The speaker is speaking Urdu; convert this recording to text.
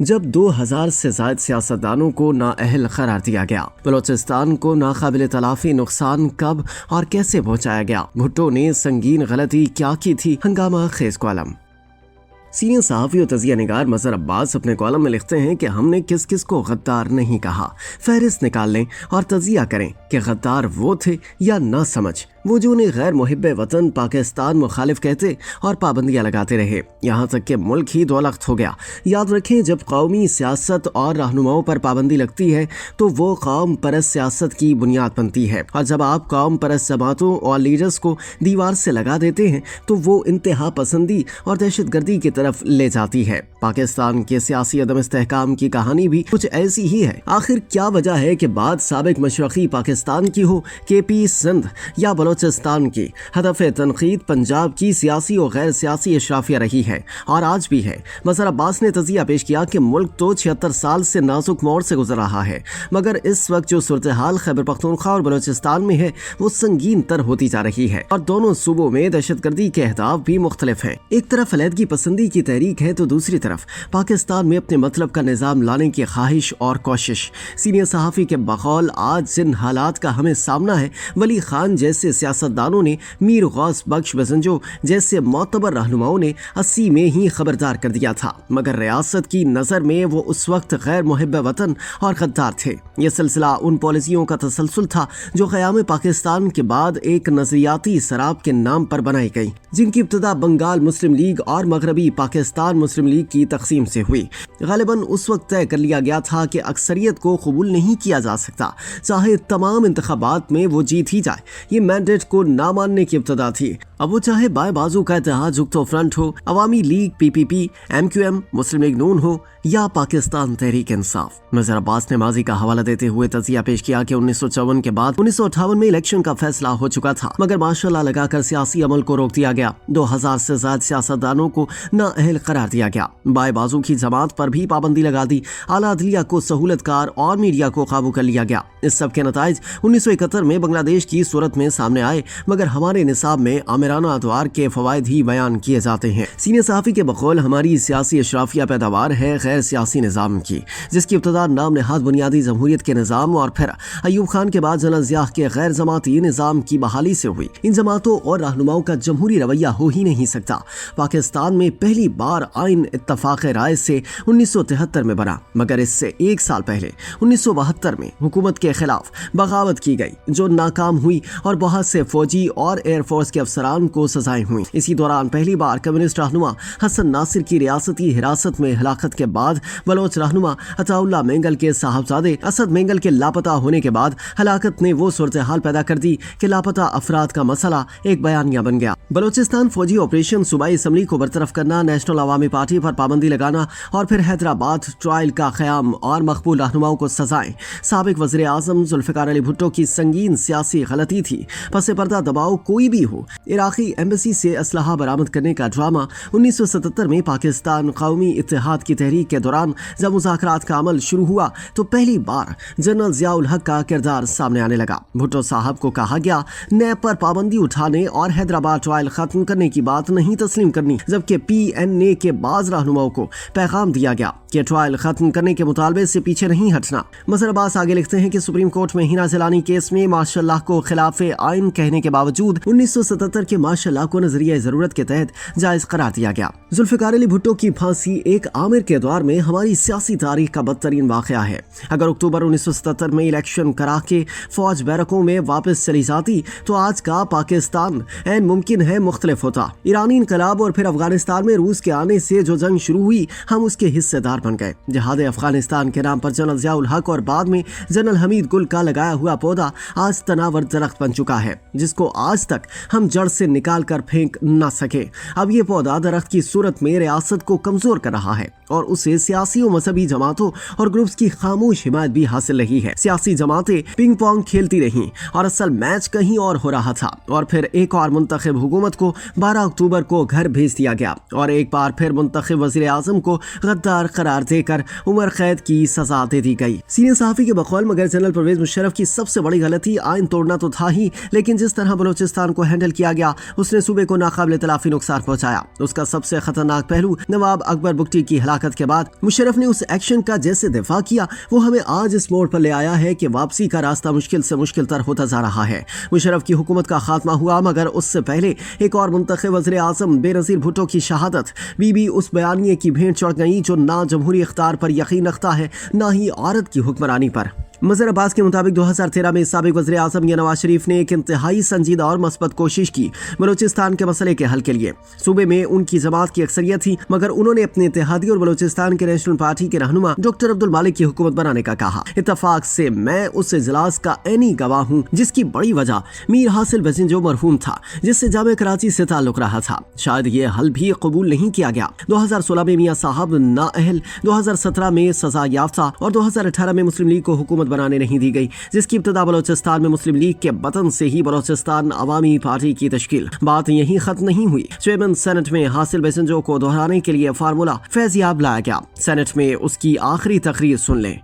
جب 2000 سے زائد سیاستدانوں کو نااہل قرار دیا گیا، بلوچستان کو ناقابل تلافی نقصان کب اور کیسے پہنچایا گیا؟ بھٹو نے سنگین غلطی کیا کی تھی؟ ہنگامہ خیز کالم۔ سینئر صحافی اور تجزیہ نگار مظہر عباس اپنے کالم میں لکھتے ہیں کہ ہم نے کس کس کو غدار نہیں کہا، فہرست نکال لیں اور تجزیہ کریں کہ غدار وہ تھے یا نہ سمجھ، وہ جو انہیں غیر محب وطن پاکستان مخالف کہتے اور پابندیاں لگاتے رہے، یہاں تک کہ ملک ہی دولخت ہو گیا۔ یاد رکھیں، جب قومی سیاست اور رہنماؤں پر پابندی لگتی ہے تو وہ قوم پرست سیاست کی بنیاد بنتی ہے، اور جب آپ قوم پرست جماعتوں اور لیڈرز کو دیوار سے لگا دیتے ہیں تو وہ انتہا پسندی اور دہشت گردی کی طرف لے جاتی ہے۔ پاکستان کے سیاسی عدم استحکام کی کہانی بھی کچھ ایسی ہی ہے۔ آخر کیا وجہ ہے کہ بعد سابق مشرقی پاکستان کی ہو، کے پی سندھ یا بلوچستان کی، ہدف تنقید پنجاب کی سیاسی اور غیر سیاسی اشرافیہ رہی ہے اور آج بھی ہے۔ مظہر عباس نے تجزیہ پیش کیا کہ ملک تو 76 سال سے نازک موڑ سے گزر رہا ہے، مگر اس وقت جو صورتحال خیبر پختونخوا اور بلوچستان میں ہے وہ سنگین تر ہوتی جا رہی ہے، اور دونوں صوبوں میں دہشت گردی کے اہداف بھی مختلف ہیں۔ ایک طرف علیحدگی پسندی کی تحریک ہے تو دوسری طرف پاکستان میں اپنے مطلب کا نظام لانے کی خواہش اور کوشش۔ سینئر صحافی کے بقول آج جن حالات کا ہمیں سامنا ہے، ولی خان جیسے سیاستدانوں نے، میر غوث بخش بزنجو جیسے معتبر رہنماؤں نے 80 میں ہی خبردار کر دیا تھا، مگر ریاست کی نظر میں وہ اس وقت غیر محب وطن اور غدار تھے۔ یہ سلسلہ ان پالیسیوں کا تسلسل تھا جو قیام پاکستان کے بعد ایک نظریاتی سراب کے نام پر بنائی گئی، جن کی ابتدا بنگال مسلم لیگ اور مغربی پاکستان مسلم لیگ کی تقسیم سے ہوئی۔ غالباً اس وقت طے کر لیا گیا تھا کہ اکثریت کو قبول نہیں کیا جا سکتا، چاہے تمام انتخابات میں وہ جیت ہی جائے۔ یہ مینڈیٹ کو نہ ماننے کی ابتدا تھی، اب وہ چاہے بائیں بازو کا اتحاد جھکتو فرنٹ ہو، عوامی لیگ پی پی پی، ایم کیو ایم، مسلم لیگ نون ہو یا پاکستان تحریک انصاف۔ مظہر عباس نے ماضی کا حوالہ دیتے ہوئے تجزیہ پیش کیا کہ 1954 کے بعد 1958 میں الیکشن کا فیصلہ ہو چکا تھا، مگر ماشاءاللہ لگا کر سیاسی عمل کو روک دیا گیا۔ 2000 سے زائد سیاستدانوں کو نااہل قرار دیا گیا، بائیں بازو کی جماعت پر بھی پابندی لگا دی، اعلیٰ عدلیہ کو سہولت کار اور میڈیا کو قابو کر لیا گیا۔ اس سب کے نتائج 1971 میں بنگلہ دیش کی صورت میں سامنے آئے، مگر ہمارے نصاب میں آمرانہ ادوار کے فوائد ہی بیان کیے جاتے ہیں۔ سینئر صحافی کے بقول ہماری سیاسی اشرافیہ پیداوار ہے غیر سیاسی نظام کی، جس کی ابتدا نام نہاد بنیادی جمہوریت کے نظام اور پھر ایوب خان کے بعد جنرل ضیاء کے غیر جماعتی نظام کی بحالی سے ہوئی۔ ان جماعتوں اور رہنماؤں کا جمہوری رویہ ہو ہی نہیں سکتا۔ پاکستان میں پہلی بار آئین اتفاق رائے سے 1973 میں بنا، مگر اس سے ایک سال پہلے 1972 میں حکومت کے خلاف بغاوت کی گئی جو ناکام ہوئی اور بہت سے فوجی اور ایئر فورس کے افسران کو سزائیں ہوئیں۔ اسی دوران پہلی بار کمیونسٹ رہنما حسن ناصر کی ریاستی حراست میں ہلاکت کے بعد بلوچ رہنما عطا اللہ مینگل کے صاحبزادے اسد مینگل کے لاپتہ ہونے کے بعد ہلاکت نے وہ صورتحال پیدا کر دی کہ لاپتہ افراد کا مسئلہ ایک بیانیہ بن گیا۔ بلوچستان فوجی آپریشن، صوبائی اسمبلی کو برطرف کرنا، نیشنل عوامی پارٹی پر پابندی لگانا اور پھر حیدرآباد ٹرائل کا قیام اور مقبول رہنماؤں کو سزائیں، سابق وزیر اعظم ذوالفقار علی بھٹو کی سنگین سیاسی غلطی تھی۔ پس پردہ دباؤ کوئی بھی ہو، عراقی ایمبیسی سے اسلحہ برآمد کرنے کا ڈرامہ 1977 میں پاکستان قومی اتحاد کی تحریک کے دوران جب مذاکرات کا عمل شروع ہوا تو پہلی بار جنرل ضیاء الحق کا کردار سامنے آنے لگا۔ بھٹو صاحب کو کہا گیا نیب پر پابندی اٹھانے اور حیدرآباد ٹرائل ختم کرنے کی بات نہیں تسلیم کرنی، جبکہ پی این اے کے بعض رہنماؤں کو پیغام دیا گیا کہ ٹرائل ختم کرنے کے مطالبے سے پیچھے نہیں ہٹنا۔ مظہر عباس آگے لکھتے ہیں کہ سپریم کورٹ میں ہینا جلانی کیس میں ماشاء اللہ کو خلاف آئین کہنے کے باوجود 1977 کے ماشاء اللہ کو نظریہ ضرورت کے تحت جائز قرار دیا گیا۔ ذوالفقار علی بھٹو کی پھانسی ایک عامر کے دور میں ہماری سیاسی تاریخ کا بدترین واقعہ ہے۔ اگر اکتوبر 1977 میں الیکشن کرا کے فوج بیرکوں میں واپس چلی جاتی تو آج کا پاکستان عین ممکن ہے مختلف ہوتا۔ ایرانی انقلاب اور پھر افغانستان میں روس کے آنے سے جو جنگ شروع ہوئی ہم اس کے حصے دار بن گئے۔ جہاد افغانستان کے نام پر جنرل ضیاء الحق اور بعد میں جنرل حمید گل کا لگایا ہوا پودا آج تناور درخت بن چکا ہے، جس کو آج تک ہم جڑ سے نکال کر پھینک نہ سکے۔ اب یہ پودا درخت کی صورت میں ریاست کو کمزور کر رہا ہے اور اسے سیاسی و مذہبی جماعتوں اور گروپس کی خاموش حمایت بھی حاصل رہی ہے۔ سیاسی جماعتیں پنگ پونگ کھیلتی رہیں اور اصل میچ کہیں اور ہو رہا تھا، اور پھر ایک اور منتخب حکومت کو 12 اکتوبر کو گھر بھیج دیا گیا اور ایک بار پھر منتخب وزیر اعظم کو غدار قرار دے کر عمر قید کی سزا دے دی گئی۔ سینئر صحافی کے بقول مگر جنرل پرویز مشرف کی سب سے بڑی غلطی آئین توڑنا تو تھا ہی، لیکن جس طرح بلوچستان کو ہینڈل کیا گیا اس نے صوبے کو ناقابل تلافی نقصان پہنچایا۔ اس کا سب سے خطرناک پہلو نواب اکبر بگٹی کی ہلاکت کے بعد مشرف نے اس ایکشن کا جیسے دفاع کیا وہ ہمیں آج اس موڑ پر لے آیا ہے کہ واپسی کا راستہ مشکل سے مشکل تر ہوتا جا رہا ہے۔ مشرف کی حکومت کا خاتمہ ہوا مگر اس سے پہلے ایک اور منتخب وزیر اعظم بے نظیر بھٹو کی شہادت۔ بی بی اس بیانیے کی بھینٹ چڑھ گئی جو نہ جمہوری اختیار پر یقین رکھتا ہے نہ ہی عورت کی حکمرانی پر۔ مظہر عباس کے مطابق 2013 میں سابق وزیر اعظم یا نواز شریف نے ایک انتہائی سنجیدہ اور مثبت کوشش کی بلوچستان کے مسئلے کے حل کے لیے۔ صوبے میں ان کی جماعت کی اکثریت تھی مگر انہوں نے اپنے اتحادی اور بلوچستان کے نیشنل پارٹی کے رہنما ڈاکٹر عبدالمالک کی حکومت بنانے کا کہا۔ اتفاق سے میں اس اجلاس کا عینی گواہ ہوں جس کی بڑی وجہ میر حاصل بزنجو مرحوم تھا جس سے جامعہ کراچی سے تعلق رہا تھا۔ شاید یہ حل بھی قبول نہیں کیا گیا۔ 2016 میں میاں صاحب نااہل، 2017 میں سزا یافتہ اور 2018 میں مسلم لیگ کو حکومت بنانے نہیں دی گئی جس کی ابتدا بلوچستان میں مسلم لیگ کے بطن سے ہی بلوچستان عوامی پارٹی کی تشکیل۔ بات یہیں ختم نہیں ہوئی۔ چیئرمین سینٹ میں حاصل بیسنجو کو دہرانے کے لیے فارمولا فیضیاب لایا گیا۔ سینٹ میں اس کی آخری تقریر سن لیں۔